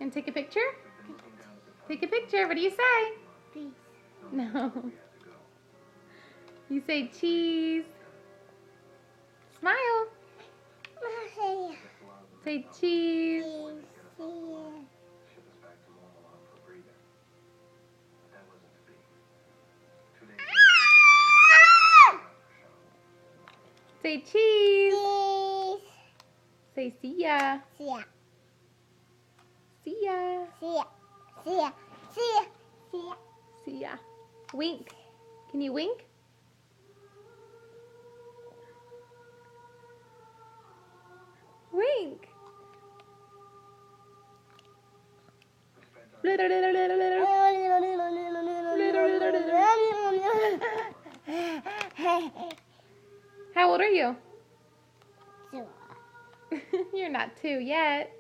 And take a picture? Take a picture. What do you say? Peace. No. You say cheese. Smile. Say cheese. Say cheese. Say see ya. See ya. See ya. See ya. See ya. See ya. See ya. See ya. Wink. Can you wink? Wink. How old are you? 2. You're not 2 yet.